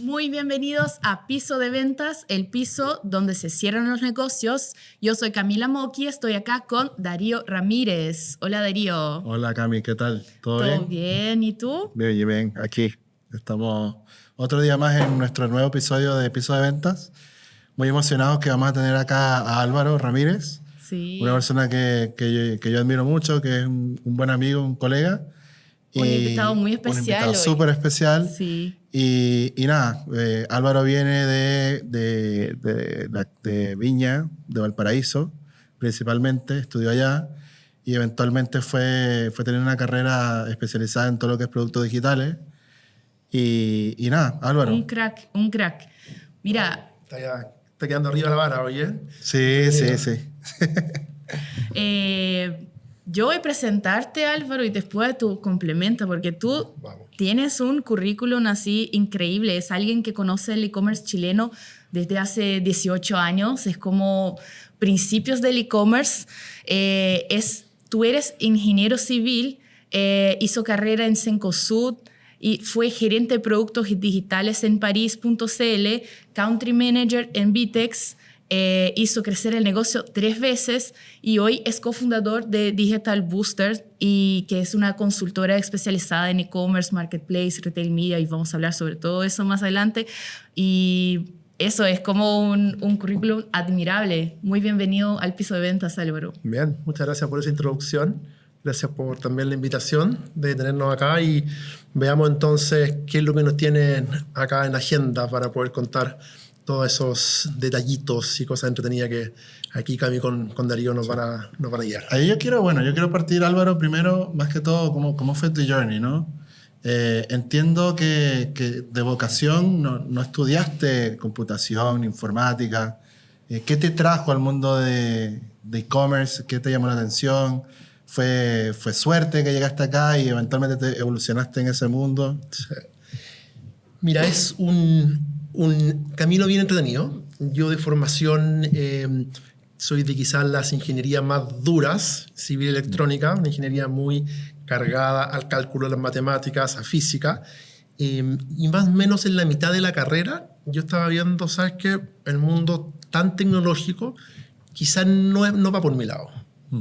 Muy bienvenidos a Piso de Ventas, el piso donde se cierran los negocios. Yo soy Camila Moki, estoy acá con Darío Ramírez. Hola, Darío. Hola, Cami, ¿qué tal? ¿Todo bien? ¿Todo bien? ¿Y tú? Bien, bien, aquí. Estamos otro día más en nuestro nuevo episodio de Piso de Ventas. Muy emocionados que vamos a tener acá a Álvaro Ramírez, Sí. una persona que yo admiro mucho, que es un buen amigo, un colega. Un invitado muy Un especial invitado hoy. súper especial. Sí. Y nada, Álvaro viene de Viña, de Valparaíso, principalmente, estudió allá y eventualmente fue teniendo una carrera especializada en todo lo que es productos digitales. Y nada, Álvaro. Un crack, un crack. Mira, Está quedando arriba la vara, oye. Sí. yo voy a presentarte, Álvaro, y después tú complementa, porque tú Vamos. tienes un currículum así increíble. Es alguien que conoce el e-commerce chileno desde hace 18 años. Es como principios del e-commerce. Tú eres ingeniero civil, hizo carrera en Cencosud y fue gerente de productos digitales en Paris.cl, country manager en Vitex. Hizo crecer el negocio 3 veces y hoy es cofundador de Digital Booster, y que es una consultora especializada en e-commerce, marketplace, retail media, y vamos a hablar sobre todo eso más adelante. Y eso es como un currículum admirable. Muy bienvenido al Piso de Ventas, Álvaro. Bien, muchas gracias por esa introducción. Gracias por también la invitación de tenernos acá y veamos entonces qué es lo que nos tienen acá en la agenda para poder contar todos esos detallitos y cosas entretenidas que aquí Cami con Darío nos van a guiar. Ahí yo quiero partir, Álvaro, primero, más que todo, cómo fue tu journey, ¿no? Entiendo que de vocación no estudiaste computación, informática. ¿Qué te trajo al mundo de e-commerce? ¿Qué te llamó la atención? ¿Fue suerte que llegaste acá y eventualmente te evolucionaste en ese mundo? Mira, es un camino bien entretenido. Yo de formación soy de quizás las ingenierías más duras, civil electrónica, una ingeniería muy cargada al cálculo de las matemáticas, a física. Y más o menos en la mitad de la carrera yo estaba viendo, ¿sabes qué? El mundo tan tecnológico quizás no va por mi lado.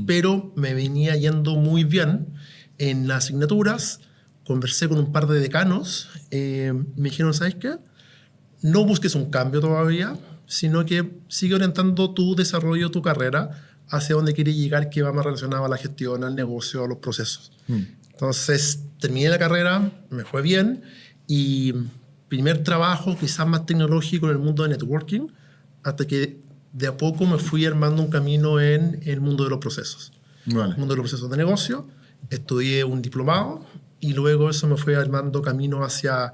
Pero me venía yendo muy bien en las asignaturas. Conversé con un par de decanos. Me dijeron, ¿sabes qué? No busques un cambio todavía, sino que sigue orientando tu desarrollo, tu carrera, hacia donde quieres llegar, que va más relacionado a la gestión, al negocio, a los procesos. Entonces, terminé la carrera, me fue bien, y primer trabajo, quizás más tecnológico en el mundo de networking, hasta que de a poco me fui armando un camino en el mundo de los procesos. Vale. El mundo de los procesos de negocio. Estudié un diplomado y luego eso me fue armando camino hacia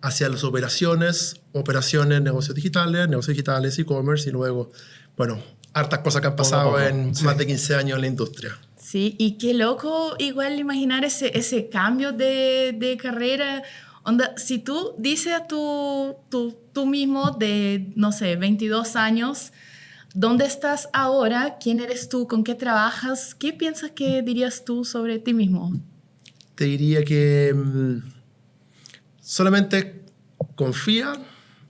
las operaciones, negocios digitales, e-commerce, y luego, bueno, hartas cosas que han pasado en más de 15 años en la industria. Sí, y qué loco igual imaginar ese cambio de carrera. Onda, si tú dices a tú mismo de, no sé, 22 años, ¿dónde estás ahora? ¿Quién eres tú? ¿Con qué trabajas? ¿Qué piensas que dirías tú sobre ti mismo? Te diría que solamente confía,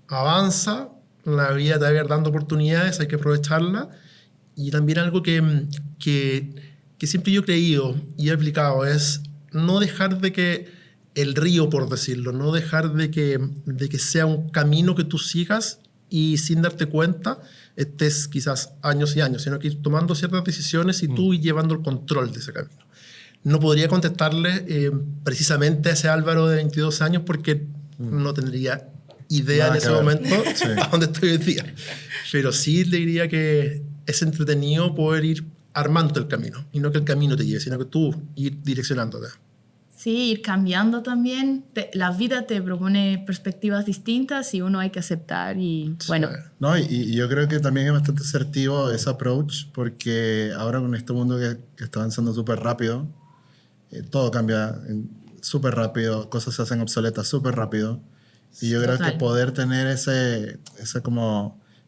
avanza, la vida te va a ir dando oportunidades, hay que aprovecharla. Y también algo que siempre yo he creído y he aplicado es no dejar de que el río, por decirlo, no dejar de que sea un camino que tú sigas y sin darte cuenta estés quizás años y años, sino que ir tomando ciertas decisiones y tú ir llevando el control de ese camino. No podría contestarle precisamente a ese Álvaro de 22 años porque no tendría idea en ese momento a dónde estoy hoy día. Pero sí le diría que es entretenido poder ir armando el camino y no que el camino te lleve, sino que tú ir direccionándote. Sí, ir cambiando también. La vida te propone perspectivas distintas y uno hay que aceptar y bueno. No, y yo creo que también es bastante asertivo ese approach, porque ahora con este mundo que está avanzando súper rápido, todo cambia súper rápido, cosas se hacen obsoletas súper rápido. Y yo creo que poder tener ese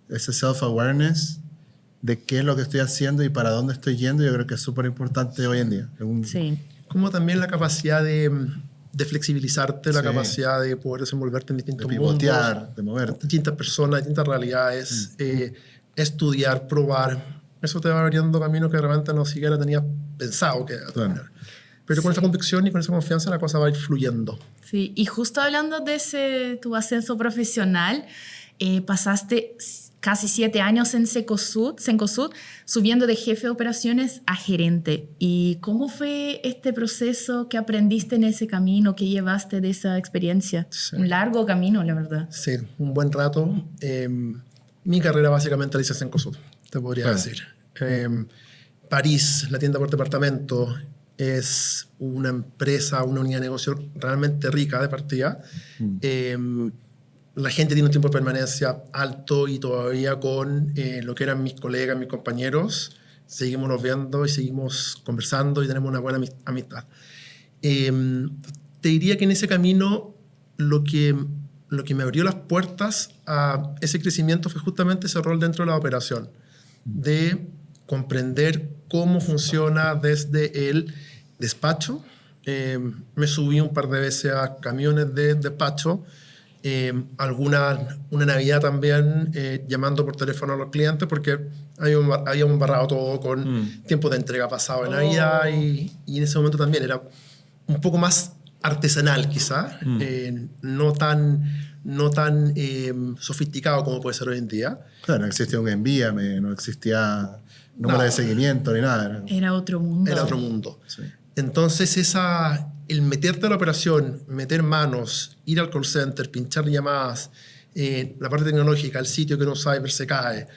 self-awareness de qué es lo que estoy haciendo y para dónde estoy yendo, yo creo que es súper importante hoy en día. Sí. Como también la capacidad de de flexibilizarte, la Sí. capacidad de poder desenvolverte en distintos De mundos, pivotear, de moverte. distintas personas, distintas realidades, estudiar, probar. Eso te va abriendo caminos que realmente no siquiera tenías pensado que iba a terminar. Pero con Sí. esa convicción y con esa confianza la cosa va a ir fluyendo. Sí, y justo hablando de ese, tu ascenso profesional, pasaste casi 7 años en Cencosud, subiendo de jefe de operaciones a gerente. ¿Y cómo fue este proceso? ¿Qué aprendiste en ese camino? ¿Qué llevaste de esa experiencia? Sí. Un largo camino, la verdad. Sí, un buen rato. Mi carrera básicamente la hice en Cosud, te podría Claro. decir. París, la tienda por departamento, es una empresa, una unidad de negocio realmente rica de partida. La gente tiene un tiempo de permanencia alto y todavía con lo que eran mis colegas, mis compañeros, seguimos nos viendo y seguimos conversando y tenemos una buena amistad. Te diría que en ese camino lo que me abrió las puertas a ese crecimiento fue justamente ese rol dentro de la operación, de comprender cómo funciona desde el despacho. Me subí un par de veces a camiones de despacho, una Navidad también llamando por teléfono a los habíamos embarrado todo con tiempo de entrega pasado de Navidad y en ese momento también era un poco más artesanal quizá, no tan sofisticado como puede ser hoy en día. Claro, no existía un envíame, no existía número de seguimiento ni nada. Era otro mundo. Era otro mundo. Sí. Entonces el meterte a la operación, meter manos, ir al call center, pinchar llamadas, la parte tecnológica, el sitio que en un cyber se cae,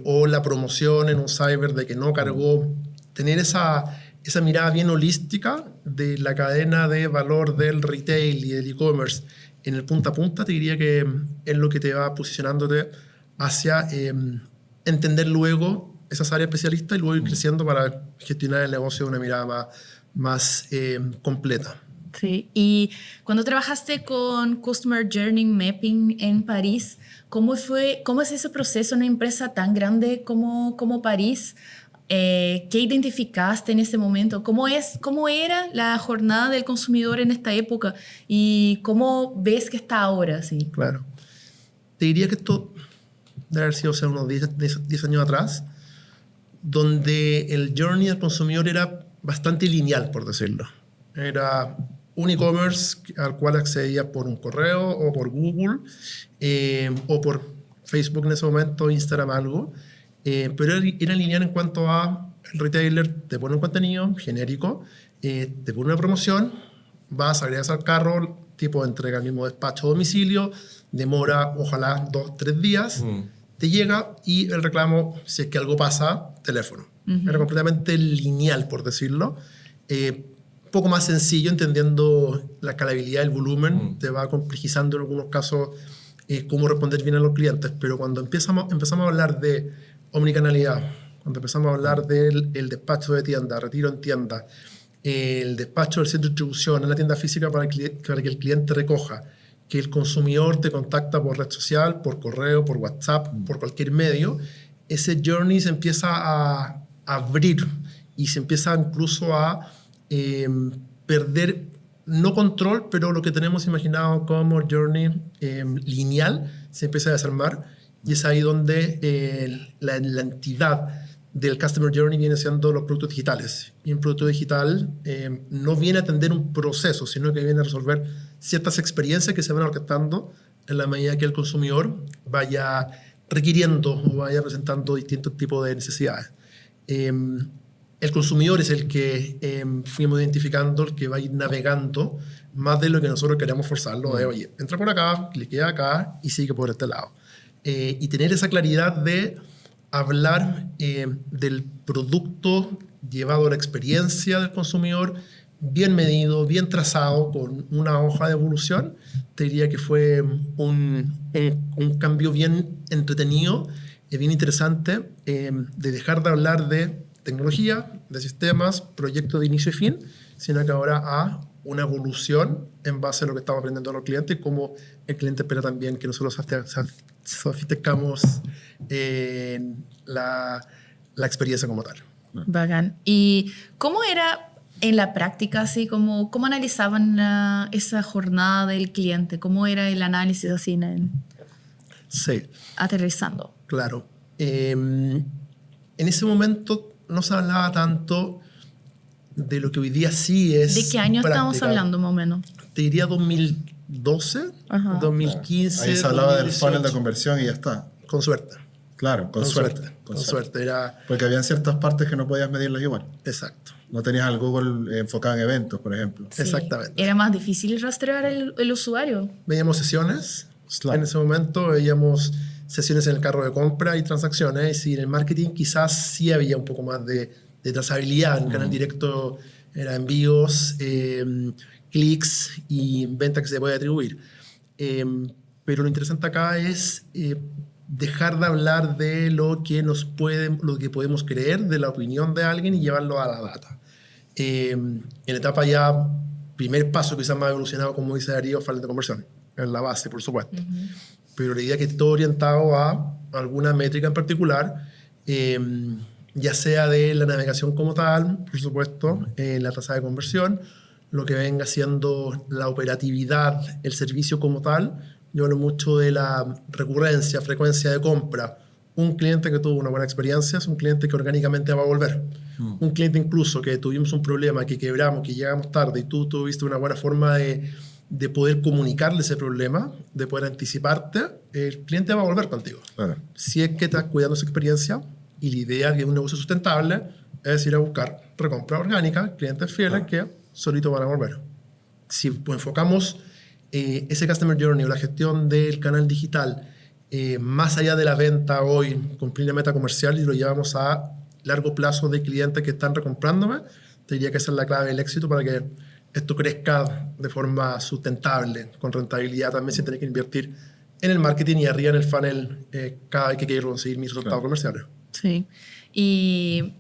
o la promoción en un cyber de que no cargó, tener esa mirada bien holística de la cadena de valor del retail y del e-commerce en el punta a punta, te diría que es lo que te va posicionándote hacia entender luego esas áreas especialistas y luego ir creciendo para gestionar el negocio de una mirada más completa. Sí, y cuando trabajaste con Customer Journey Mapping en París, ¿cómo es ese proceso en una empresa tan grande como París? ¿Qué identificaste en ese momento? ¿Cómo era la jornada del consumidor en esta época? ¿Y cómo ves que está ahora? Sí. Claro. Te diría que esto debe haber sido, o sea, unos 10 años atrás, donde el journey del consumidor era bastante lineal, por decirlo. Era un e-commerce al cual accedía por un correo o por Google o por Facebook en ese momento, Instagram, algo. Pero era lineal en cuanto a el retailer te pone un contenido genérico, te pone una promoción, vas, agregas al carro, tipo de entrega al mismo despacho a domicilio, demora ojalá 2-3 días, te llega y el reclamo, si es que algo pasa, teléfono. Era completamente lineal, por decirlo. Un poco más sencillo, entendiendo la escalabilidad del volumen, te va complejizando en algunos casos cómo responder bien a los clientes, pero cuando empezamos a hablar de omnicanalidad, cuando empezamos a hablar del despacho de tienda, retiro en tienda, el despacho del centro de distribución en la tienda física para que el cliente recoja, que el consumidor te contacta por red social, por correo, por WhatsApp, por cualquier medio, ese journey se empieza a abrir y se empieza incluso a perder, no control, pero lo que tenemos imaginado como journey lineal se empieza a desarmar y es ahí donde la entidad del Customer Journey viene siendo los productos digitales. Y un producto digital no viene a atender un proceso, sino que viene a resolver ciertas experiencias que se van orquestando en la medida que el consumidor vaya requiriendo o vaya presentando distintos tipos de necesidades. El consumidor es el que fuimos identificando, el que va a ir navegando más de lo que nosotros queremos forzarlo. De, oye, entra por acá, cliquea acá y sigue por este lado. Y tener esa claridad de hablar del producto llevado a la experiencia del consumidor, bien medido, bien trazado, con una hoja de evolución, te diría que fue un cambio bien entretenido, bien interesante, de dejar de hablar de tecnología, de sistemas, proyectos de inicio y fin, sino que ahora a una evolución en base a lo que estamos aprendiendo a los clientes y cómo el cliente espera también que nosotros sofisticamos la experiencia como tal. Bacán. ¿Y cómo era En la práctica, así como, ¿cómo analizaban esa jornada del cliente? ¿Cómo era el análisis así Sí, aterrizando? claro. En ese momento no se hablaba tanto de lo que hoy día sí es ¿De qué año estamos práctica. hablando más o menos? Te diría 2012, Ajá. 2015. Ahí se hablaba del 2018. funnel de conversión y ya está. Con suerte. Claro, con suerte. Con suerte. Era Porque habían ciertas partes que no podías medirlas igual. exacto. No tenías al Google enfocado en eventos, por ejemplo. Sí. Exactamente. Era más difícil rastrear el usuario. Veíamos sesiones. Claro. En ese momento veíamos sesiones en el carro de compra y transacciones. Y en el marketing quizás sí había un poco más de trazabilidad. En el canal directo era envíos, clics y ventas que se puede atribuir. Pero lo interesante acá es dejar de hablar de lo que podemos creer, de la opinión de alguien y llevarlo a la data. En etapa ya, primer paso quizás más evolucionado, como dice Darío, funnel de conversión, en la base, por supuesto. Pero la idea es que esté todo orientado a alguna métrica en particular, ya sea de la navegación como tal, por supuesto, la tasa de conversión, lo que venga siendo la operatividad, el servicio como tal. Yo hablo mucho de la recurrencia, frecuencia de compra. Un cliente que tuvo una buena experiencia es un cliente que orgánicamente va a volver. Un cliente incluso que tuvimos un problema, que quebramos, que llegamos tarde y tú tuviste una buena forma de poder comunicarle ese problema, de poder anticiparte, el cliente va a volver contigo. Claro. Si es que estás cuidando su experiencia y la idea de un negocio sustentable es ir a buscar recompra orgánica, clientes fieles que solito van a volver. Si enfocamos ese Customer Journey o la gestión del canal digital más allá de la venta hoy, cumplir la meta comercial y lo llevamos a largo plazo de clientes que están recomprándome, te diría que esa es la clave del éxito para que esto crezca de forma sustentable, con rentabilidad también sin tener que invertir en el marketing y arriba en el funnel cada vez que quiero conseguir mis resultados comerciales. Sí. Y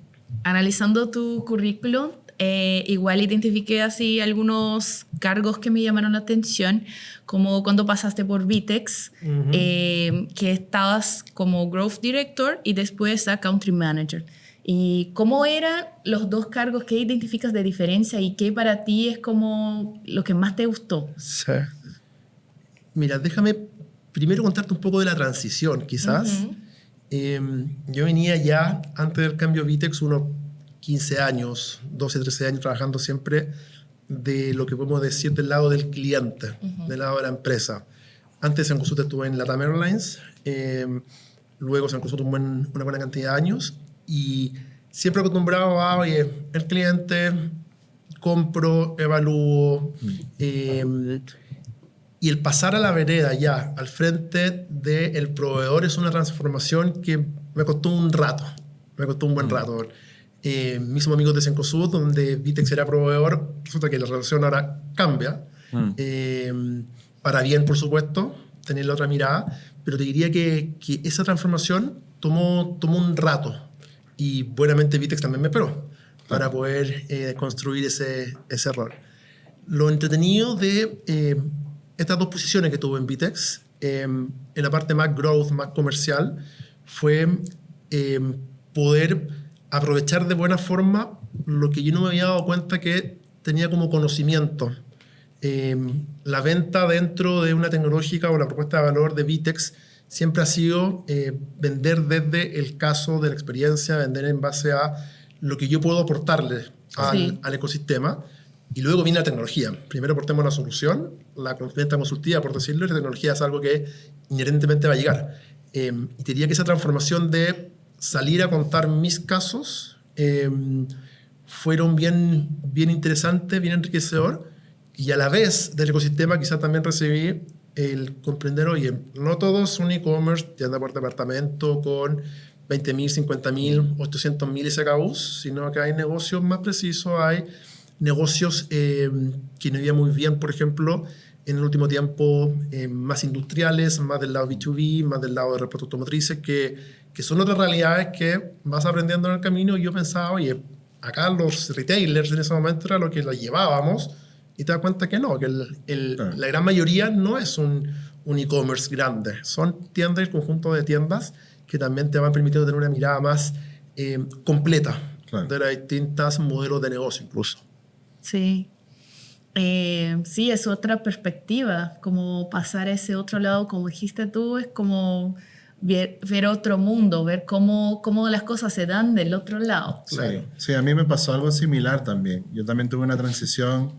analizando tu currículum, igual identifiqué así algunos cargos que me llamaron la atención, como cuando pasaste por Vitex, que estabas como Growth Director y después a Country Manager. ¿Y cómo eran los dos cargos? ¿Qué identificas de diferencia y qué para ti es como lo que más te gustó? Sí. Mira, déjame primero contarte un poco de la transición, quizás. Yo venía ya, antes del cambio Vitex, unos 15 años, 12, 13 años trabajando siempre de lo que podemos decir del lado del cliente, del lado de la empresa. Antes en Cencosud estuve en LATAM Airlines, luego en Cencosud tuve una buena cantidad de años y siempre acostumbrado a, oye, el cliente, compro, evalúo, y el pasar a la vereda ya, al frente del proveedor, es una transformación que me costó un rato, me costó un buen rato. Mismos amigos de Cencosud, donde Vitex era proveedor, resulta que la relación ahora cambia. Para bien, por supuesto, tener la otra mirada, pero te diría que esa transformación tomó un rato. Y buenamente Vitex también me esperó para poder construir ese rol. Lo entretenido de estas dos posiciones que tuve en Vitex, en la parte más growth, más comercial, fue poder aprovechar de buena forma lo que yo no me había dado cuenta que tenía como conocimiento. La venta dentro de una tecnológica o la propuesta de valor de Vitex siempre ha sido vender desde el caso de la experiencia, vender en base a lo que yo puedo aportarle al ecosistema. Y luego viene la tecnología. Primero aportemos la solución, la venta consultiva, por decirlo, y la tecnología es algo que inherentemente va a llegar. Y te diría que esa transformación de salir a contar mis casos fueron bien interesantes, bien enriquecedor, y a la vez del ecosistema quizás también recibí el comprender, oye, no todo es un e-commerce, tienda por departamento con 20.000, 50.000, 800.000 SKUs, sino que hay negocios más precisos, hay negocios que no iban muy bien, por ejemplo, en el último tiempo, más industriales, más del lado B2B, más del lado de repuestos automotrices, que son otras realidades que vas aprendiendo en el camino. Y yo pensaba, oye, acá los retailers en ese momento era lo que los llevábamos, y te das cuenta que no, que la gran mayoría no es un e-commerce grande, son tiendas, el conjunto de tiendas que también te van permitiendo tener una mirada más completa de los distintos modelos de negocio incluso. Sí. Sí, es otra perspectiva, como pasar a ese otro lado, como dijiste tú, es como ver otro mundo, ver cómo las cosas se dan del otro lado. Claro. Sí, a mí me pasó algo similar también. Yo también tuve una transición,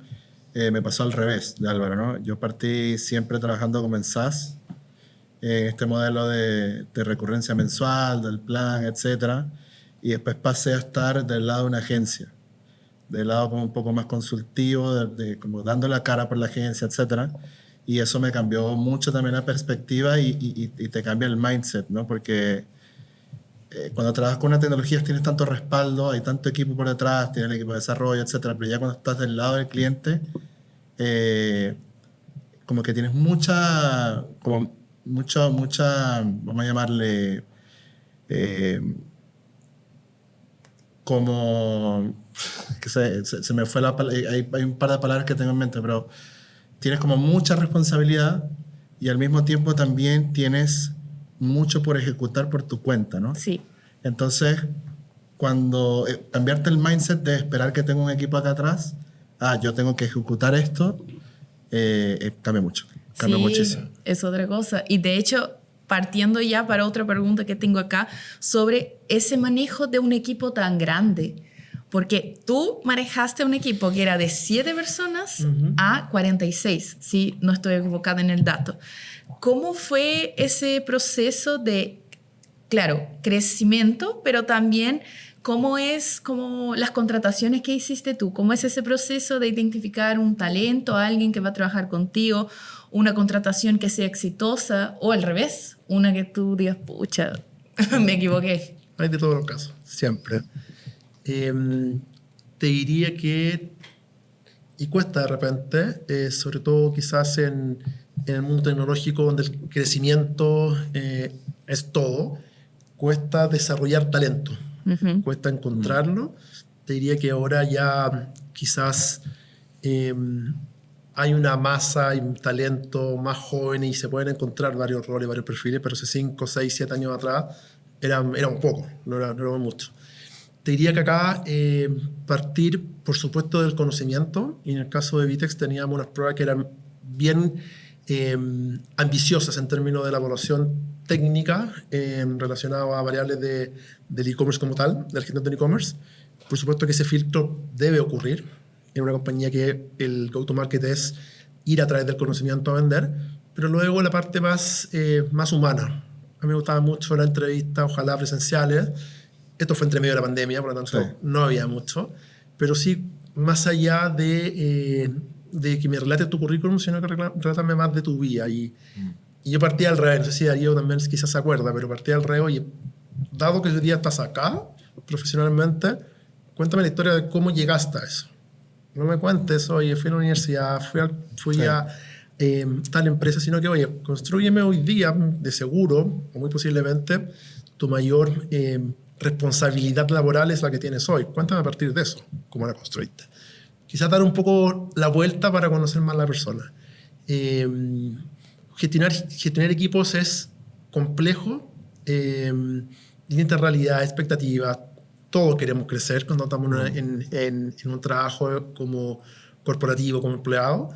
me pasó al revés de Álvaro, ¿no? Yo partí siempre trabajando como en SaaS, en este modelo de recurrencia mensual, del plan, etcétera, y después pasé a estar del lado de una agencia, del lado como un poco más consultivo, como dando la cara por la agencia, etcétera. Y eso me cambió mucho también la perspectiva y te cambia el mindset, ¿no? Porque cuando trabajas con una tecnología tienes tanto respaldo, hay tanto equipo por detrás, tienes el equipo de desarrollo, etcétera. Pero ya cuando estás del lado del cliente, como que tienes mucha, vamos a llamarle, como, que se me fue la palabra, hay un par de palabras que tengo en mente, pero tienes como mucha responsabilidad y al mismo tiempo también tienes mucho por ejecutar por tu cuenta, ¿no? Sí. Entonces, cuando cambiarte el mindset de esperar que tengo un equipo acá atrás, yo tengo que ejecutar esto, cambia mucho, cambia muchísimo. Es otra cosa. Y de hecho, partiendo ya para otra pregunta que tengo acá, sobre ese manejo de un equipo tan grande. Porque tú manejaste un equipo que era de 7 personas a 46, si no estoy equivocada en el dato. ¿Cómo fue ese proceso de, claro, crecimiento, pero también cómo es como las contrataciones que hiciste tú? ¿Cómo es ese proceso de identificar un talento, alguien que va a trabajar contigo, una contratación que sea exitosa o al revés, una que tú digas, pucha, me equivoqué? Hay de todos los casos, siempre. Te diría que, y cuesta de repente, sobre todo quizás en el mundo tecnológico donde el crecimiento es todo, cuesta desarrollar talento, cuesta encontrarlo. Te diría que ahora ya quizás hay una masa y un talento más joven y se pueden encontrar varios roles, varios perfiles, pero hace 5, 6, 7 años atrás era un poco, no era mucho. Te diría que acá partir, por supuesto, del conocimiento, y en el caso de Vitex teníamos unas pruebas que eran bien ambiciosas en términos de la evaluación técnica relacionada a variables del e-commerce como tal, de la gestión del e-commerce. Por supuesto que ese filtro debe ocurrir en una compañía que el go-to-market es ir a través del conocimiento a vender, pero luego la parte más humana. A mí me gustaba mucho la entrevista, ojalá presenciales. Esto fue entre medio de la pandemia, por lo tanto no había mucho, pero sí, más allá de que me relates tu currículum, sino que relátame más de tu vida. Y yo partía al revés, no sé si Darío también quizás se acuerda, pero partía al revés, oye, dado que hoy día estás acá, profesionalmente, cuéntame la historia de cómo llegaste a eso. No me cuentes, oye, fui a la universidad, fui a tal empresa, sino que, oye, constrúyeme hoy día, de seguro, o muy posiblemente, tu mayor responsabilidad laboral es la que tienes hoy. Cuéntame a partir de eso, cómo la construiste. Quizás dar un poco la vuelta para conocer más a la persona. Gestionar equipos es complejo, distintas realidades, expectativas. Todos queremos crecer cuando estamos en un trabajo como corporativo, como empleado,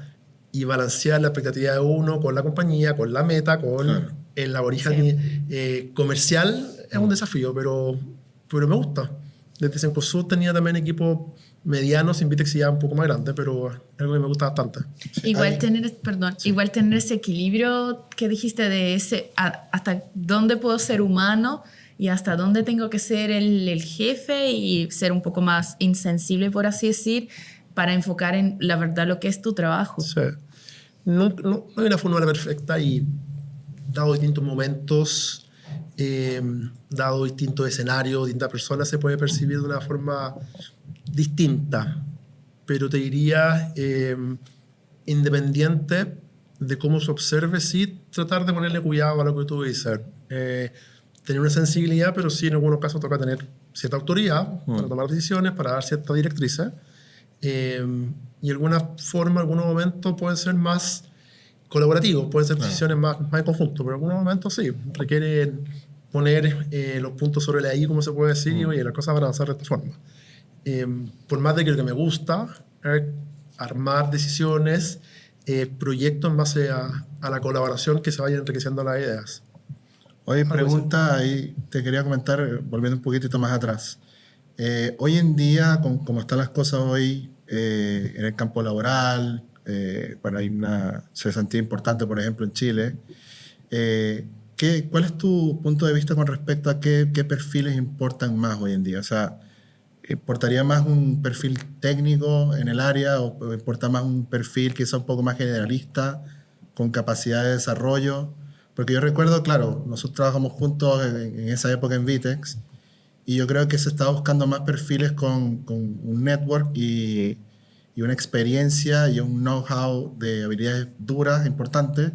y balancear la expectativa de uno con la compañía, con la meta, con el origen comercial es un desafío, pero me gusta. Desde Cencosud tenía también equipos medianos, sin Vitex ya un poco más grande, pero es algo que me gusta bastante. Igual tener ese equilibrio que dijiste de hasta dónde puedo ser humano y hasta dónde tengo que ser el jefe y ser un poco más insensible, por así decir, para enfocar en la verdad lo que es tu trabajo. Sí. No hay una fórmula perfecta y dado distintos momentos, dado distintos escenarios, distintas personas, se puede percibir de una forma distinta. Pero te diría, independiente de cómo se observe, sí tratar de ponerle cuidado a lo que tú dices. Tener una sensibilidad, pero sí en algunos casos toca tener cierta autoridad para tomar decisiones, para dar ciertas directrices. Y alguna forma, algunos momentos pueden ser más colaborativos, pueden ser decisiones más en conjunto, pero en algunos momentos sí, requieren poner los puntos sobre la I, como se puede decir, y oye, las cosas van a avanzar de esta forma. Por más de que lo que me gusta armar decisiones, proyectos en base a la colaboración que se vayan enriqueciendo las ideas. Oye, pregunta ahí, te quería comentar, volviendo un poquitito más atrás. Hoy en día, como están las cosas hoy en el campo laboral, hay una cesantía importante, por ejemplo, en Chile, ¿cuál es tu punto de vista con respecto a qué perfiles importan más hoy en día? O sea, ¿importaría más un perfil técnico en el área o importa más un perfil quizá un poco más generalista, con capacidad de desarrollo? Porque yo recuerdo, claro, nosotros trabajamos juntos en esa época en Vitex y yo creo que se estaba buscando más perfiles con un network y una experiencia y un know-how de habilidades duras importantes,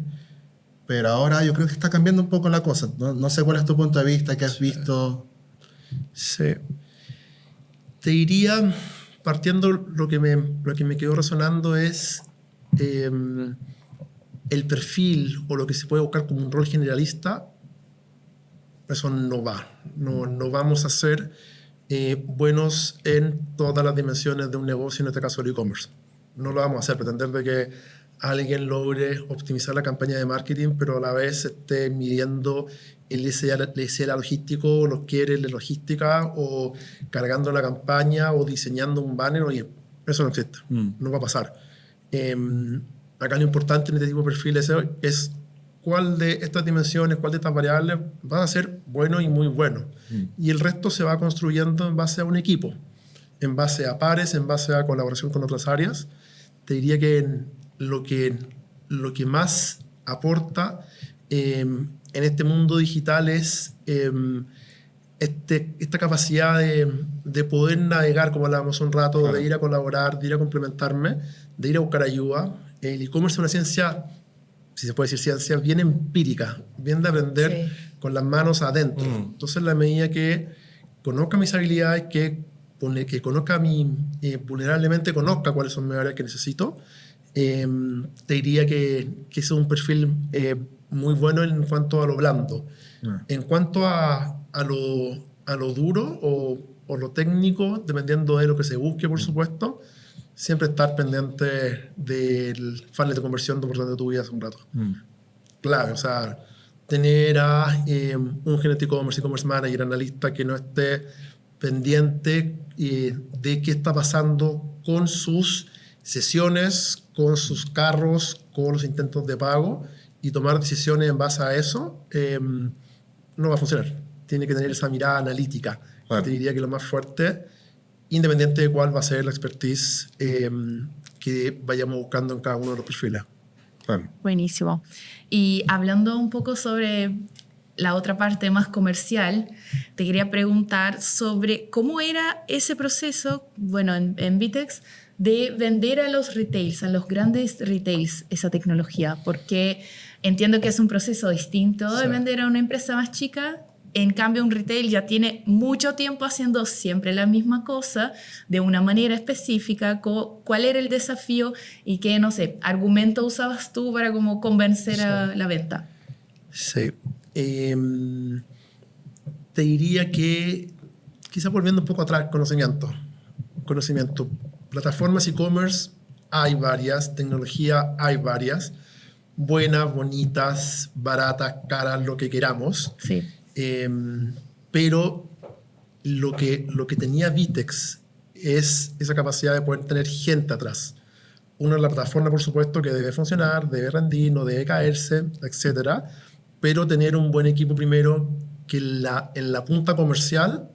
pero ahora yo creo que está cambiando un poco la cosa. No sé cuál es tu punto de vista, qué has visto. Sí. Te diría, partiendo, lo que me quedó resonando es el perfil o lo que se puede buscar como un rol generalista. Eso no va. No vamos a ser buenos en todas las dimensiones de un negocio, en este caso el e-commerce. No lo vamos a hacer, pretender de que alguien logre optimizar la campaña de marketing, pero a la vez esté midiendo el SLA logístico, los quieres de logística, o cargando la campaña, o diseñando un banner. Oye, eso no existe, no va a pasar. Acá lo importante en este tipo de perfiles es cuál de estas dimensiones, cuál de estas variables va a ser bueno y muy bueno. Y el resto se va construyendo en base a un equipo, en base a pares, en base a colaboración con otras áreas. Te diría que lo que más aporta en este mundo digital es esta capacidad de poder navegar, como hablábamos un rato, claro, de ir a colaborar, de ir a complementarme, de ir a buscar ayuda. El e-commerce es una ciencia, si se puede decir ciencia, bien empírica, bien de aprender con las manos adentro. Entonces, en la medida que conozca mis habilidades, que conozca vulnerablemente conozca cuáles son mis áreas que necesito, te diría que es un perfil muy bueno en cuanto a lo blando. En cuanto a lo duro o lo técnico, dependiendo de lo que se busque, por supuesto, siempre estar pendiente del funnel de conversión por donde tú vivías un rato. Clave, o sea, tener a un gerente e-commerce manager, analista que no esté pendiente de qué está pasando con sus sesiones, con sus carros, con los intentos de pago, y tomar decisiones en base a eso, no va a funcionar. Tiene que tener esa mirada analítica. Claro. Te diría que lo más fuerte, independiente de cuál va a ser la expertise que vayamos buscando en cada uno de los perfiles. Claro. Buenísimo. Y hablando un poco sobre la otra parte más comercial, te quería preguntar sobre cómo era ese proceso, bueno, en Vitex, de vender a los retails, a los grandes retails, esa tecnología, porque entiendo que es un proceso distinto de vender a una empresa más chica. En cambio, un retail ya tiene mucho tiempo haciendo siempre la misma cosa de una manera específica. ¿Cuál era el desafío y qué, no sé, argumento usabas tú para como convencer a la venta? Sí. Te diría que, quizá volviendo un poco atrás, conocimiento. Plataformas e-commerce hay varias, tecnología hay varias, buenas, bonitas, baratas, caras, lo que queramos. Sí. Pero lo que tenía Vitex es esa capacidad de poder tener gente atrás. Uno es la plataforma, por supuesto, que debe funcionar, debe rendir, no debe caerse, etc. Pero tener un buen equipo primero que en la punta comercial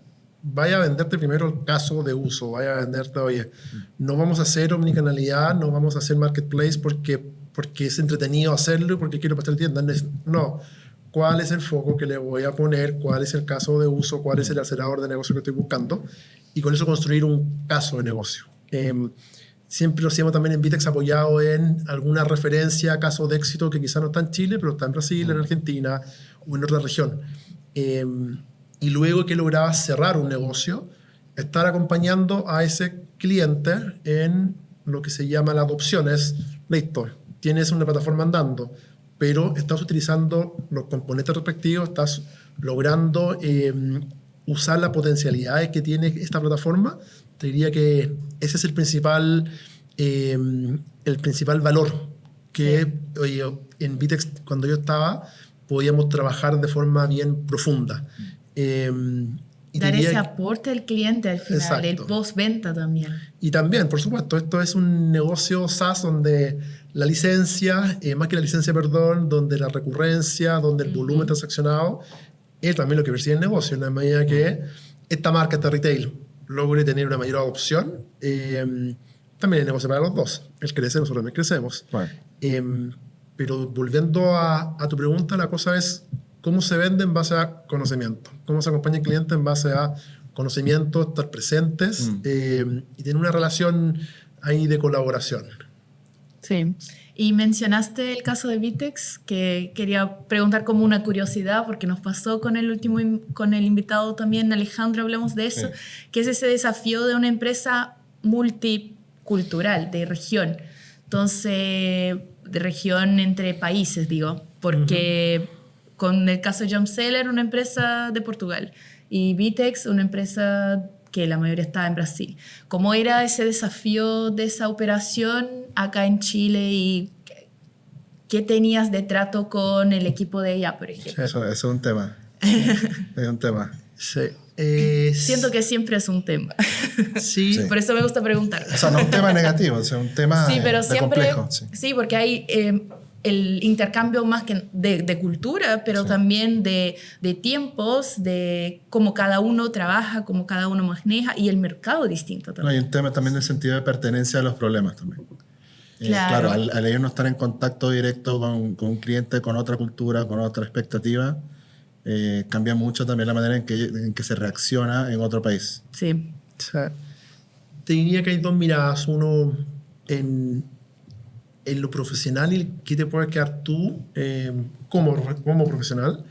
vaya a venderte primero el caso de uso, vaya a venderte, oye, no vamos a hacer omnicanalidad, no vamos a hacer marketplace porque es entretenido hacerlo y porque quiero pasar tienda. No. ¿Cuál es el foco que le voy a poner? ¿Cuál es el caso de uso? ¿Cuál es el acelerador de negocio que estoy buscando? Y con eso construir un caso de negocio. Siempre lo hacemos también en Vitex apoyado en alguna referencia a caso de éxito que quizá no está en Chile, pero está en Brasil, en Argentina o en otra región. Y luego que lograbas cerrar un negocio, estar acompañando a ese cliente en lo que se llama la adopción. Es, listo, tienes una plataforma andando, pero estás utilizando los componentes respectivos, estás logrando usar las potencialidades que tiene esta plataforma. Te diría que ese es el principal el principal valor que oye, en Vitex, cuando yo estaba, podíamos trabajar de forma bien profunda. Y dar diría ese aporte al cliente al final, Exacto. el postventa también. Y también, por supuesto, esto es un negocio SaaS donde la licencia, más que la licencia, perdón, donde la recurrencia, donde el volumen transaccionado, es también lo que persigue el negocio, en la medida que esta marca, este retail, logre tener una mayor adopción, también el negocio para los dos. Él crece, nosotros también crecemos. Bueno. Pero volviendo a tu pregunta, la cosa es cómo se vende en base a conocimiento, cómo se acompaña el cliente en base a conocimiento, estar presentes y tener una relación ahí de colaboración. Sí. Y mencionaste el caso de Vitex, que quería preguntar como una curiosidad, porque nos pasó con el último, con el invitado también, Alejandro, hablamos de eso, que es ese desafío de una empresa multicultural, de región. Entonces, de región entre países, digo, porque con el caso de Jumpseller, una empresa de Portugal, y Vitex, una empresa que la mayoría estaba en Brasil. ¿Cómo era ese desafío de esa operación acá en Chile y qué tenías de trato con el equipo de ella, por ejemplo? Eso es un tema. Es un tema. Sí. Siento que siempre es un tema. Sí. Por eso me gusta preguntar. O sea, no un tema negativo, o sea, un tema Sí, pero de siempre, complejo. Sí. sí, porque hay el intercambio más que de cultura, pero también de tiempos, de cómo cada uno trabaja, cómo cada uno maneja y el mercado distinto No, también. y un tema también del sentido de pertenencia a los problemas también. Claro. Al ellos no estar en contacto directo con un cliente con otra cultura, con otra expectativa, cambia mucho también la manera en que se reacciona en otro país. Sí. O sea, te diría que hay dos miradas. Uno en lo profesional y qué te puede quedar tú como profesional.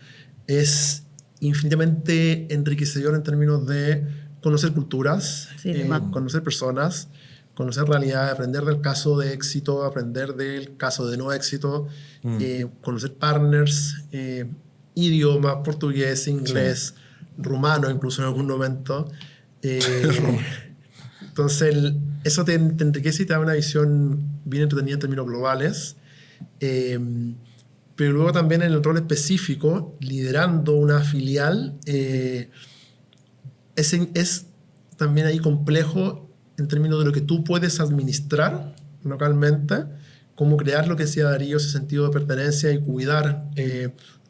Es infinitamente enriquecedor en términos de conocer culturas, Sí, conocer personas, conocer realidad, aprender del caso de éxito, aprender del caso de no éxito, conocer partners, idiomas, portugués, inglés, rumano incluso en algún momento. Entonces, eso te enriquece y te da una visión bien entretenida en términos globales. Pero luego también en el rol específico, liderando una filial, es también ahí complejo en términos de lo que tú puedes administrar localmente, cómo crear lo que decía Darío, ese sentido de pertenencia y cuidar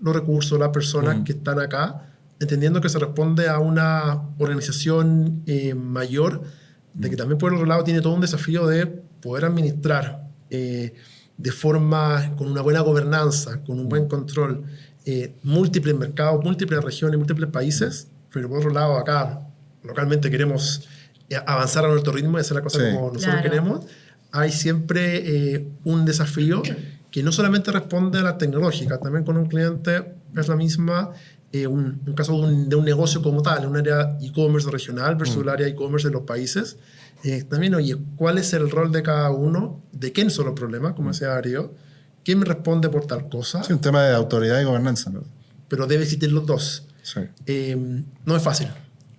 los recursos, las personas que están acá, entendiendo que se responde a una organización mayor, de que también por otro lado tiene todo un desafío de poder administrar de forma, con una buena gobernanza, con un buen control, múltiples mercados, múltiples regiones, múltiples países, pero por otro lado acá localmente queremos avanzar a nuestro ritmo y hacer la cosa como nosotros queremos. Hay siempre un desafío que no solamente responde a la tecnológica, también con un cliente es la misma, un caso de un negocio como tal, un área e-commerce regional versus el área e-commerce de los países. También, oye, ¿cuál es el rol de cada uno? ¿De quién son los problemas? Como decía Darío. ¿Quién me responde por tal cosa? Sí, un tema de autoridad y gobernanza, ¿no? Pero debe existir los dos. Sí. No es fácil.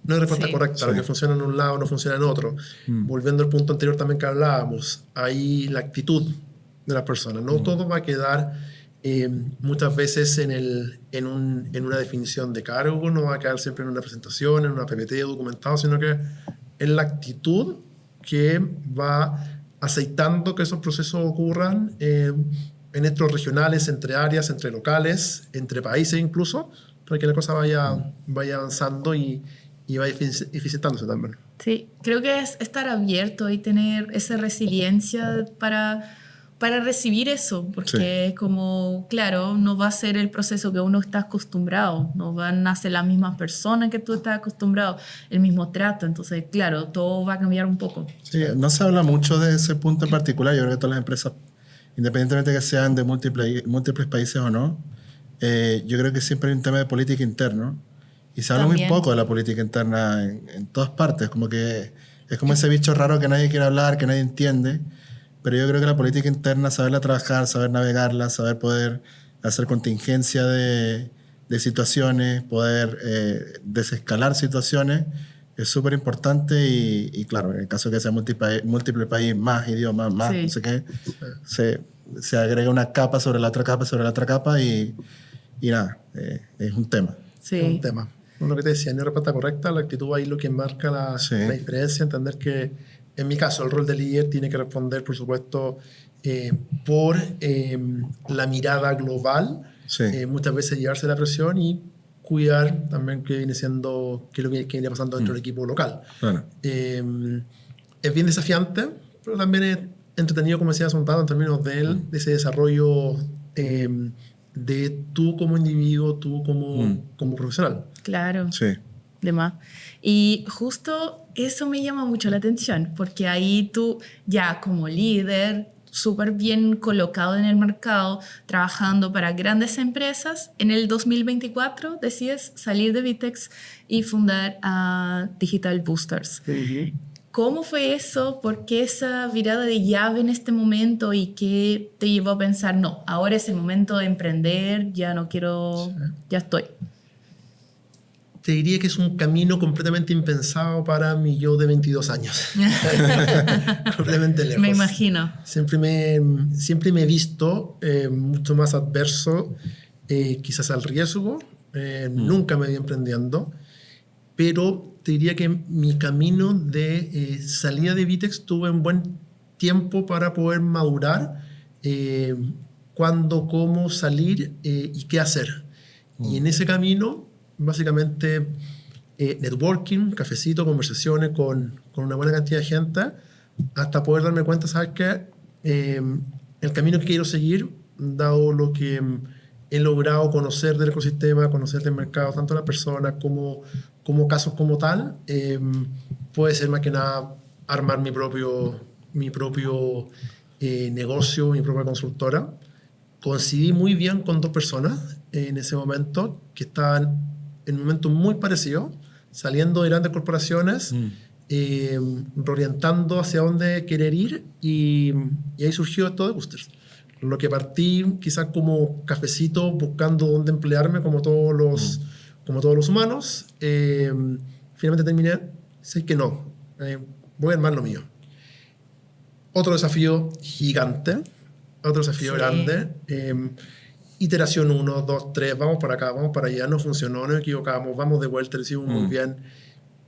No hay respuesta correcta. Sí. Lo que funciona en un lado no funciona en otro. Volviendo al punto anterior también que hablábamos, hay la actitud de las personas. No todo va a quedar muchas veces en una definición de cargo, no va a quedar siempre en una presentación, en una PPT documentado, sino que en la actitud que va aceitando que esos procesos ocurran en estos regionales, entre áreas, entre locales, entre países incluso, para que la cosa vaya avanzando y vaya eficientándose también. Sí, creo que es estar abierto y tener esa resiliencia para recibir eso, porque es como, claro, no va a ser el proceso que uno está acostumbrado, no van a ser las mismas personas que tú estás acostumbrado, el mismo trato, entonces, claro, todo va a cambiar un poco. Sí, no se habla mucho de ese punto en particular. Yo creo que todas las empresas, independientemente de que sean de múltiples países o no, yo creo que siempre hay un tema de política interna. Y se habla muy poco de la política interna en todas partes. Como que es como ese bicho raro que nadie quiere hablar, que nadie entiende. Pero yo creo que la política interna, saberla trabajar, saber navegarla, saber poder hacer contingencia de situaciones, poder desescalar situaciones, es súper importante y claro, en el caso que sea múltiple país, más idiomas, más Sí. no sé qué, se agrega una capa sobre la otra capa sobre la otra capa y nada, es un tema. Sí. Es un tema. Lo que te decía, no hay respuesta correcta, la actitud ahí lo que marca la diferencia, entender que en mi caso el rol de líder tiene que responder, por supuesto, por la mirada global, muchas veces llevarse la presión y cuidar también que viene siendo, qué es lo que viene pasando dentro del equipo local. Claro. Es bien desafiante, pero también es entretenido, como decía Sontado, en términos de ese desarrollo de tú como individuo, tú como profesional. Claro. Sí. De más. Y justo eso me llama mucho la atención, porque ahí tú ya como líder, súper bien colocado en el mercado, trabajando para grandes empresas, en el 2024 decides salir de Vitex y fundar a Digital Boosters. ¿Cómo fue eso? ¿Por qué esa virada de llave en este momento? ¿Y qué te llevó a pensar, no, ahora es el momento de emprender, ya no quiero, ya estoy? Te diría que es un camino completamente impensado para mi yo de 22 años. Completamente lejos. Me imagino. Siempre me he visto mucho más adverso, quizás al riesgo. Nunca me vi emprendiendo. Pero te diría que mi camino de salida de Vitex tuve un buen tiempo para poder madurar cuándo, cómo salir y qué hacer. Y en ese camino, básicamente, networking, cafecito, conversaciones con una buena cantidad de gente, hasta poder darme cuenta, ¿sabes qué? El camino que quiero seguir, dado lo que he logrado conocer del ecosistema, conocer del mercado, tanto la persona como casos como tal, puede ser más que nada armar mi propio negocio, mi propia consultora. Coincidí muy bien con dos personas en ese momento que estaban en un momento muy parecido, saliendo de grandes corporaciones, reorientando hacia dónde querer ir y ahí surgió esto de Boosters. Lo que partí quizás como cafecito buscando dónde emplearme como todos los humanos, finalmente terminé, sé que no, voy a armar lo mío. Otro desafío gigante, otro desafío grande, iteración 1, 2, 3, vamos para acá, vamos para allá, no funcionó, nos equivocamos, vamos de vuelta, lo hicimos muy bien,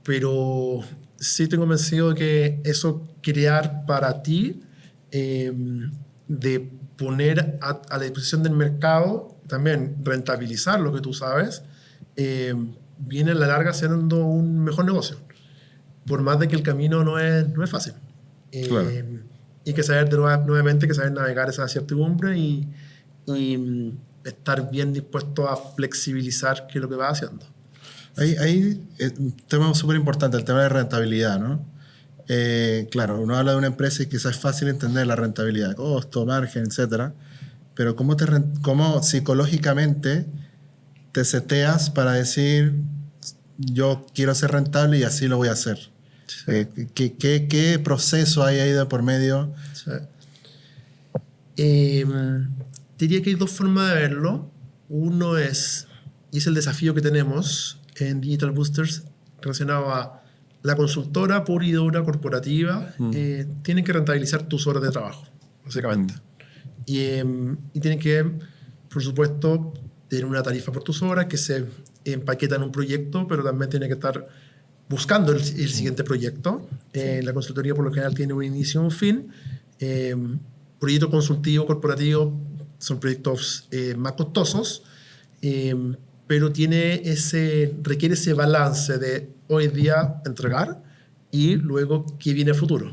pero sí estoy convencido de que eso crear para ti, de poner a la disposición del mercado, también rentabilizar lo que tú sabes, viene a la larga siendo un mejor negocio, por más de que el camino no es fácil. Claro. Y que saber nuevamente que saber navegar esa incertidumbre y estar bien dispuesto a flexibilizar qué es lo que va haciendo. Ahí un tema súper importante, el tema de rentabilidad, ¿no? Claro, uno habla de una empresa y quizás es fácil entender la rentabilidad, costo, margen, etcétera, pero ¿cómo psicológicamente te seteas para decir yo quiero ser rentable y así lo voy a hacer? Sí. ¿Qué proceso hay ahí de por medio? Sí. Diría que hay dos formas de verlo. Uno es, y es el desafío que tenemos en Digital Boosters relacionado a la consultora pura y dura corporativa, tienen que rentabilizar tus horas de trabajo, básicamente. Y tienen que, por supuesto, tener una tarifa por tus horas que se empaqueta en un proyecto, pero también tiene que estar buscando el siguiente proyecto. La consultoría por lo general tiene un inicio y un fin. Proyectos consultivos corporativos son proyectos más costosos, pero requiere ese balance de hoy día entregar y luego qué viene el futuro.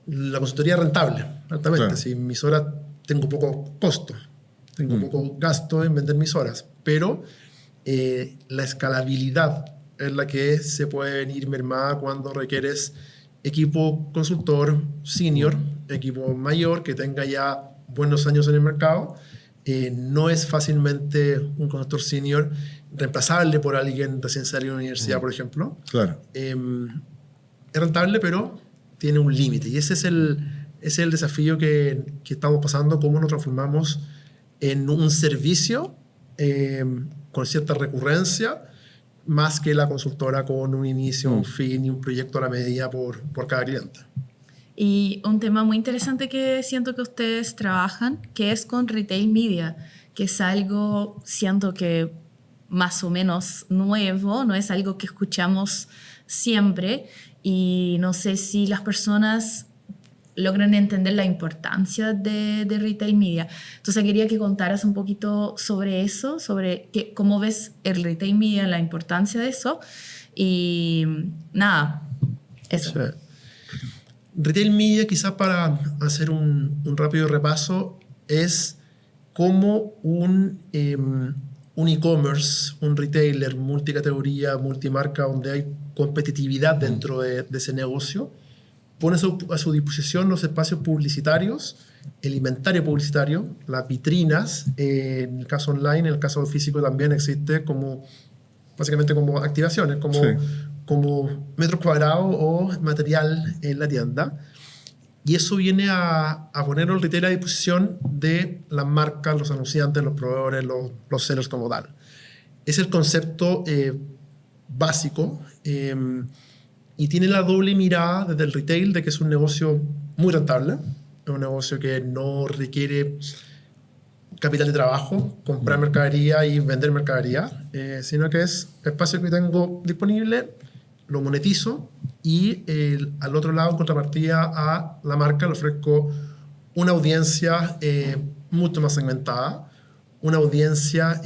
La consultoría es rentable, altamente. Claro. Si mis horas tengo poco costo, tengo poco gasto en vender mis horas, pero la escalabilidad es la que se puede venir mermada cuando requieres equipo consultor senior, equipo mayor que tenga ya buenos años en el mercado. No es fácilmente un consultor senior reemplazable por alguien recién salido de la universidad, por ejemplo. Claro. Es rentable, pero tiene un límite. Y ese es el desafío que estamos pasando, cómo nos transformamos en un servicio con cierta recurrencia más que la consultora con un inicio, un fin y un proyecto a la medida por cada cliente. Y un tema muy interesante que siento que ustedes trabajan, que es con retail media, que es algo, siento que más o menos nuevo, no es algo que escuchamos siempre, y no sé si las personas logran entender la importancia de retail media. Entonces quería que contaras un poquito sobre eso, sobre cómo ves el retail media, la importancia de eso, y nada, eso. Sí. Retail media, quizás para hacer un rápido repaso, es como un e-commerce, un retailer multicategoría, multimarca, donde hay competitividad dentro de ese negocio, pone a su disposición los espacios publicitarios, el inventario publicitario, las vitrinas, en el caso online, en el caso físico también existe como, básicamente como activaciones, como metros cuadrados o material en la tienda. Y eso viene a poner el retail a disposición de las marcas, los anunciantes, los proveedores, los sellers como tal. Es el concepto básico y tiene la doble mirada desde el retail de que es un negocio muy rentable, es un negocio que no requiere capital de trabajo, comprar mercadería y vender mercadería, sino que es espacio que tengo disponible, lo monetizo y al otro lado, en contrapartida a la marca, le ofrezco una audiencia mucho más segmentada, una audiencia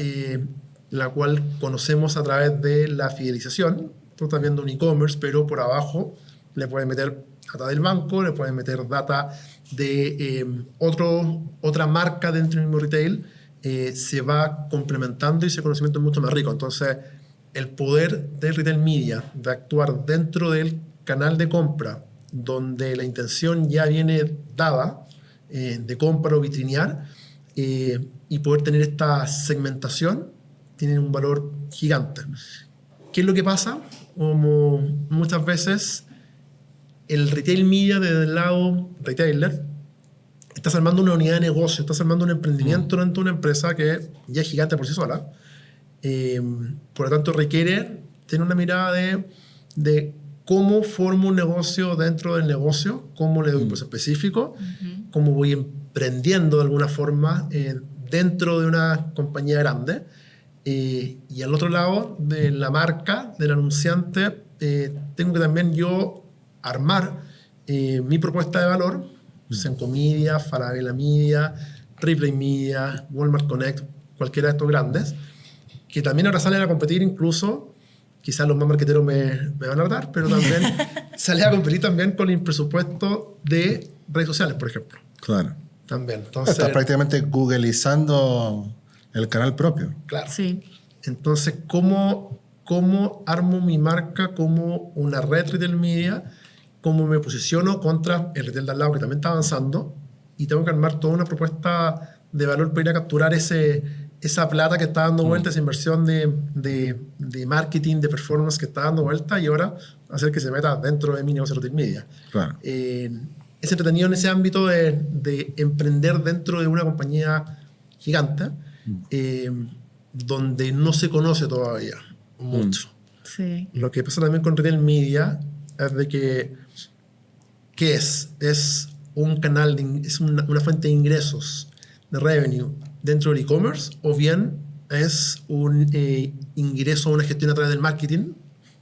la cual conocemos a través de la fidelización. Tú estás viendo un e-commerce, pero por abajo le puedes meter data del banco, le puedes meter data de otra marca dentro del mismo retail, se va complementando y ese conocimiento es mucho más rico. Entonces, el poder del retail media, de actuar dentro del canal de compra, donde la intención ya viene dada, de compra o vitrinear, y poder tener esta segmentación, tiene un valor gigante. ¿Qué es lo que pasa? Como muchas veces el retail media desde el lado retailer, estás armando una unidad de negocio, estás armando un emprendimiento dentro de una empresa que ya es gigante por sí sola. Por lo tanto, requiere tener una mirada de cómo formo un negocio dentro del negocio, cómo le doy un peso específico, cómo voy emprendiendo de alguna forma dentro de una compañía grande. Y al otro lado de la marca, del anunciante, tengo que también yo armar mi propuesta de valor, Senco Media, Falabella Media, Ripley Media, Walmart Connect, cualquiera de estos grandes, que también ahora salen a competir incluso, quizás los más marqueteros me van a hartar, pero también salen a competir también con el presupuesto de redes sociales, por ejemplo. Claro. También. Entonces, estás prácticamente googleizando el canal propio. Claro. Sí. Entonces, ¿cómo armo mi marca como una red retail media? ¿Cómo me posiciono contra el retail de al lado que también está avanzando? Y tengo que armar toda una propuesta de valor para ir a capturar esa plata que está dando vuelta, esa inversión de marketing, de performance que está dando vuelta y ahora hacer que se meta dentro de mi negocio retail media. Claro. Es entretenido en ese ámbito de emprender dentro de una compañía gigante donde no se conoce todavía mucho. Sí. Lo que pasa también con retail media es de que ¿qué es? Es un canal, es una fuente de ingresos, de revenue dentro del e-commerce, o bien es un ingreso a una gestión a través del marketing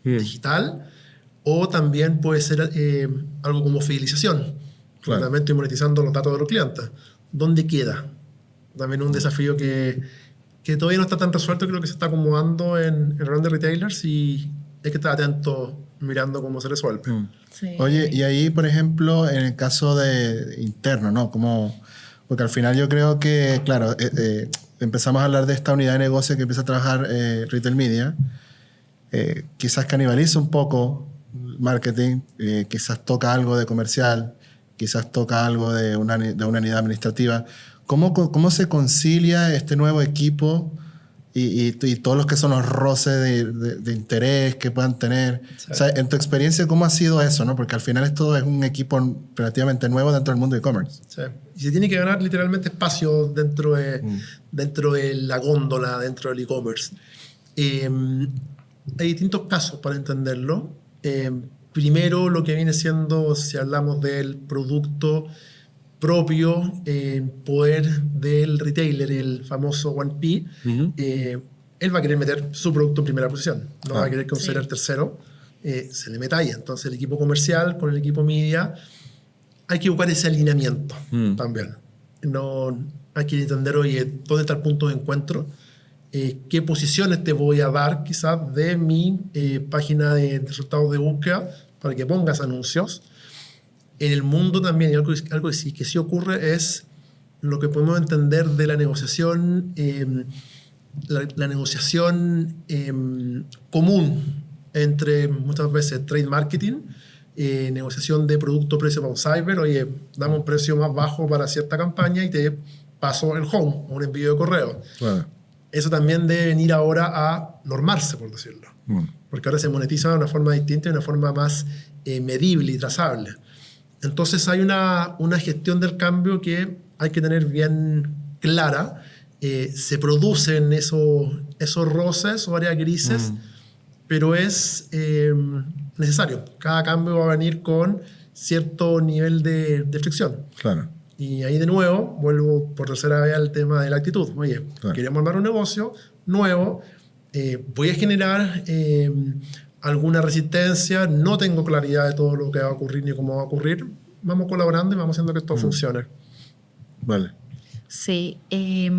digital, o también puede ser algo como fidelización. Claro. También estoy monetizando los datos de los clientes. ¿Dónde queda? También un desafío que todavía no está tan resuelto, creo que se está acomodando en grandes retailers y hay que estar atento mirando cómo se resuelve. Sí. Oye, y ahí, por ejemplo, en el caso de interno, ¿no? Porque al final yo creo que, claro, empezamos a hablar de esta unidad de negocio que empieza a trabajar Retail Media. Quizás canibaliza un poco marketing, quizás toca algo de comercial, quizás toca algo de una unidad administrativa. ¿Cómo se concilia este nuevo equipo y todos los que son los roces de interés que puedan tener? Sí. O sea, en tu experiencia, ¿cómo ha sido eso, no? Porque al final esto es un equipo relativamente nuevo dentro del mundo de e-commerce. Sí. Y se tiene que ganar literalmente espacio dentro de la góndola, dentro del e-commerce. hay distintos casos para entenderlo. Primero, lo que viene siendo, si hablamos del producto propio, poder del retailer, el famoso 1P, él va a querer meter su producto en primera posición. No va a querer que un seller tercero se le meta ahí. Entonces, el equipo comercial con el equipo media, hay que buscar ese alineamiento también. No hay que entender, oye, dónde está el punto de encuentro, qué posiciones te voy a dar quizás de mi página de resultados de búsqueda para que pongas anuncios. En el mundo también, y algo que sí ocurre es lo que podemos entender de la negociación, la negociación común entre muchas veces trade marketing, negociación de producto precio para un cyber. Oye, dame un precio más bajo para cierta campaña y te paso el home o un envío de correo. Claro. Eso también debe venir ahora a normarse, por decirlo. Porque ahora se monetiza de una forma distinta y de una forma más medible y trazable. Entonces hay una gestión del cambio que hay que tener bien clara. Se producen esos roces o áreas grises, pero es necesario. Cada cambio va a venir con cierto nivel de fricción. Claro. Y ahí de nuevo, vuelvo por tercera vez al tema de la actitud. Oye, queremos armar un negocio nuevo, voy a generar alguna resistencia, no tengo claridad de todo lo que va a ocurrir ni cómo va a ocurrir. Vamos colaborando y vamos haciendo que esto funcione. Vale. Sí. Y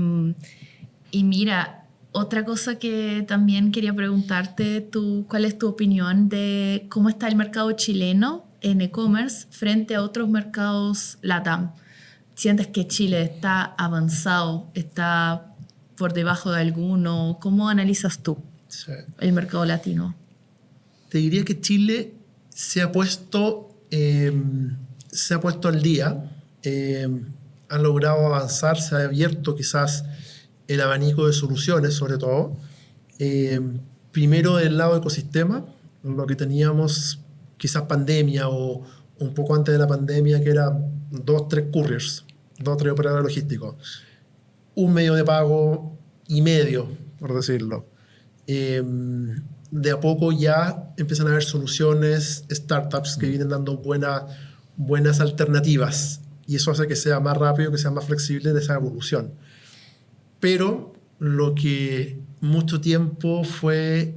mira, otra cosa que también quería preguntarte, ¿cuál es tu opinión de cómo está el mercado chileno en e-commerce frente a otros mercados LATAM? ¿Sientes que Chile está avanzado, está por debajo de alguno? ¿Cómo analizas tú el mercado latino? Te diría que Chile se ha puesto al día, ha logrado avanzar, se ha abierto quizás el abanico de soluciones, sobre todo. Primero del lado ecosistema, lo que teníamos quizás pandemia o un poco antes de la pandemia, que era 2, 3 couriers, 2, 3 operadores logísticos, un medio de pago y medio, por decirlo. De a poco ya empiezan a haber soluciones, startups que vienen dando buenas alternativas, y eso hace que sea más rápido, que sea más flexible de esa evolución. Pero lo que mucho tiempo fue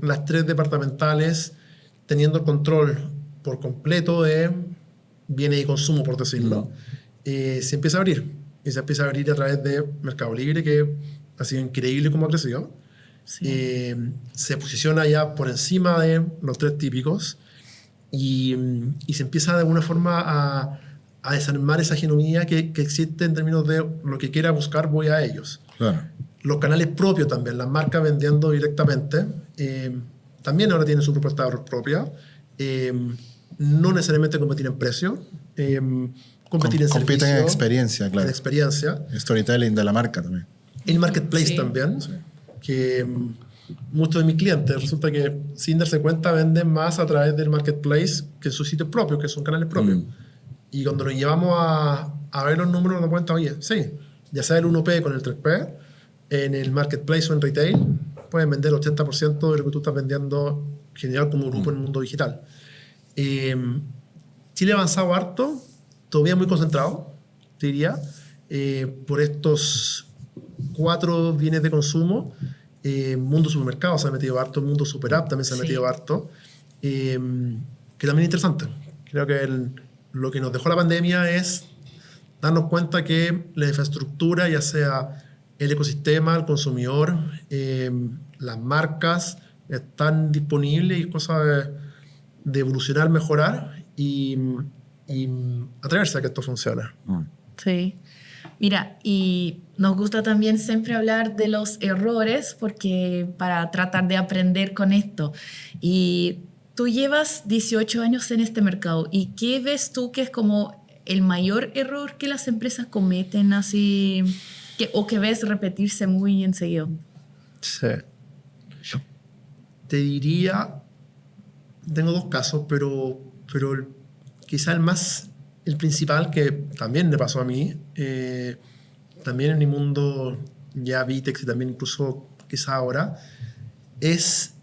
las 3 departamentales teniendo el control por completo de bienes y consumo, por decirlo, se empieza a abrir. Y se empieza a abrir a través de Mercado Libre, que ha sido increíble cómo ha crecido. Sí. Se posiciona ya por encima de los 3 típicos y se empieza de alguna forma a desarmar esa genuinidad que existe en términos de lo que quiera buscar, voy a ellos. Claro. Los canales propios también, las marcas vendiendo directamente, también ahora tienen su propuesta propia. No necesariamente competir en precio, competir en servicio. Compiten en experiencia, claro. En experiencia. Storytelling de la marca también. El marketplace también, que muchos de mis clientes resulta que sin darse cuenta venden más a través del marketplace que en sus sitios propios, que son canales propios. Y cuando nos llevamos a ver los números nos damos cuenta, oye, sí, ya sea el 1P con el 3P, en el marketplace o en retail, pueden vender el 80% de lo que tú estás vendiendo general como grupo en el mundo digital. Chile ha avanzado harto, todavía muy concentrado, te diría, por estos 4 bienes de consumo. Mundo supermercado se ha metido harto, mundo super app también se ha metido harto, que también es interesante. Creo que lo que nos dejó la pandemia es darnos cuenta que la infraestructura, ya sea el ecosistema, el consumidor, las marcas, están disponibles y es cosa de evolucionar, mejorar y atreverse a que esto funcione. Sí. Mira, y nos gusta también siempre hablar de los errores porque para tratar de aprender con esto. Y tú llevas 18 años en este mercado. ¿Y qué ves tú que es como el mayor error que las empresas cometen así o que ves repetirse muy enseguida? Sí. Te diría, tengo 2 casos, pero quizá el principal que también me pasó a mí, también en mi mundo ya Vitex y también incluso quizá ahora, es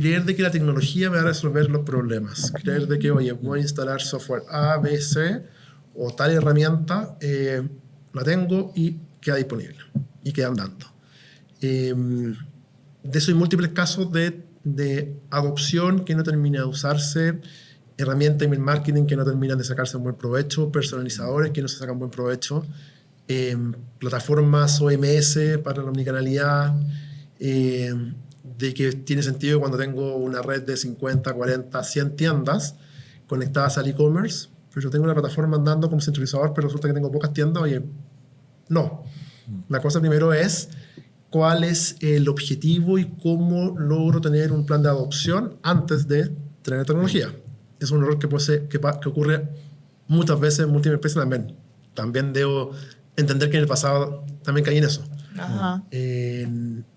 creer de que la tecnología me va a resolver los problemas. Creer de que, oye, voy a instalar software A, B, C o tal herramienta, la tengo y queda disponible y queda andando. De eso hay múltiples casos de adopción que no termina de usarse, herramientas de email marketing que no terminan de sacarse un buen provecho, personalizadores que no se sacan buen provecho, plataformas OMS para la omnicanalidad, de que tiene sentido cuando tengo una red de 50, 40, 100 tiendas conectadas al e-commerce, pero yo tengo una plataforma andando como centralizador, pero resulta que tengo pocas tiendas. Oye, no. La cosa primero es cuál es el objetivo y cómo logro tener un plan de adopción antes de tener tecnología. Es un error que ocurre muchas veces, múltiples empresas también. También debo entender que en el pasado también caí en eso. Ajá. He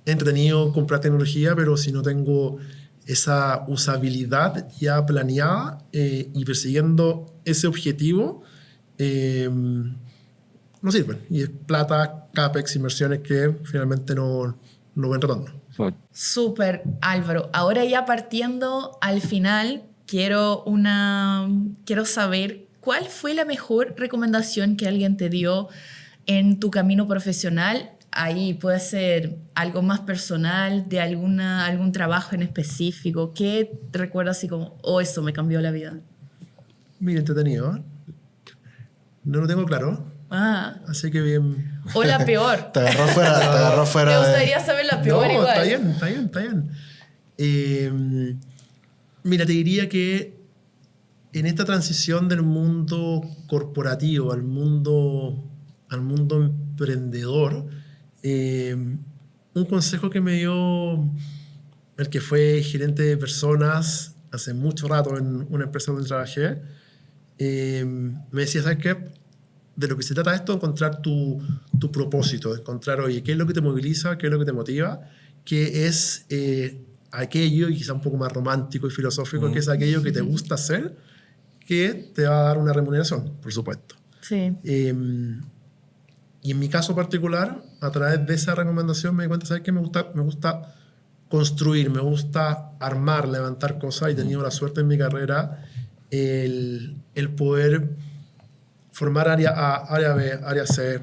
entretenido comprar tecnología, pero si no tengo esa usabilidad ya planeada y persiguiendo ese objetivo, no sirven. Y es plata, CAPEX, inversiones que finalmente no ven retorno. Súper, Álvaro. Ahora ya partiendo al final, quiero saber cuál fue la mejor recomendación que alguien te dio en tu camino profesional. Ahí puede ser algo más personal, de algún trabajo en específico. ¿Qué te recuerdas así como, eso me cambió la vida? Mira, entretenido, ¿eh? No lo tengo claro. Así que bien. O la peor. Te agarró fuera. Me gustaría saber la peor No, igual. está bien. Mira, te diría que en esta transición del mundo corporativo al mundo emprendedor, un consejo que me dio el que fue gerente de personas hace mucho rato en una empresa donde trabajé, me decía, ¿sabes qué? De lo que se trata esto, encontrar tu propósito, encontrar, oye, qué es lo que te moviliza, qué es lo que te motiva, qué es aquello, y quizá un poco más romántico y filosófico, que es aquello que te gusta hacer, que te va a dar una remuneración, por supuesto. Sí. Y en mi caso particular, a través de esa recomendación me di cuenta, ¿sabes qué? Me gusta construir, me gusta armar, levantar cosas, y he tenido la suerte en mi carrera el poder formar área A, área B, área C.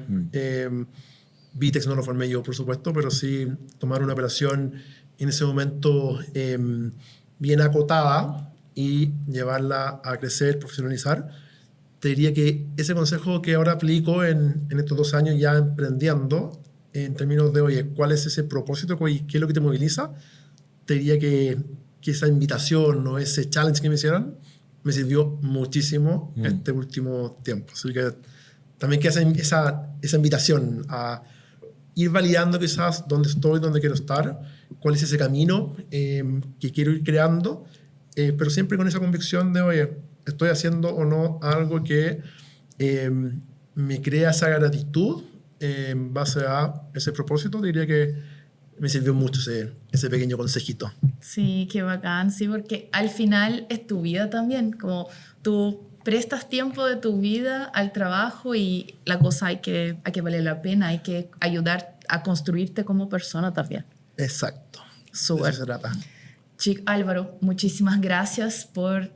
Vitex no lo formé yo, por supuesto, pero sí tomar una operación en ese momento bien acotada y llevarla a crecer, profesionalizar. Te diría que ese consejo que ahora aplico en estos 2 años ya emprendiendo, en términos de, oye, ¿cuál es ese propósito? ¿Qué es lo que te moviliza? Te diría que esa invitación o ese challenge que me hicieron me sirvió muchísimo este último tiempo. Así que también que esa invitación a ir validando quizás dónde estoy, dónde quiero estar, cuál es ese camino que quiero ir creando, pero siempre con esa convicción de, oye, estoy haciendo o no algo que me crea esa gratitud en base a ese propósito. Diría que me sirvió mucho ese pequeño consejito. Sí, qué bacán, sí, porque al final es tu vida también, como tú prestas tiempo de tu vida al trabajo y la cosa hay que valer la pena, hay que ayudar a construirte como persona también. Exacto. Súper. De eso se trata. Álvaro, muchísimas gracias por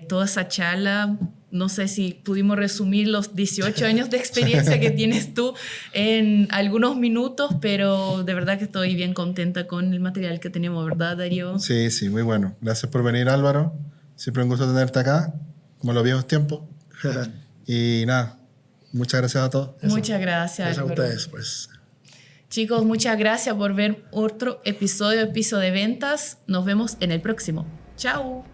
toda esa charla. No sé si pudimos resumir los 18 años de experiencia que tienes tú en algunos minutos, pero de verdad que estoy bien contenta con el material que tenemos, ¿verdad, Darío? Sí, muy bueno. Gracias por venir, Álvaro. Siempre un gusto tenerte acá, como los viejos tiempos. Y nada, muchas gracias a todos. Muchas gracias, Gracias a Álvaro. ustedes, pues. Chicos, muchas gracias por ver otro episodio de Piso de Ventas. Nos vemos en el próximo. ¡Chao!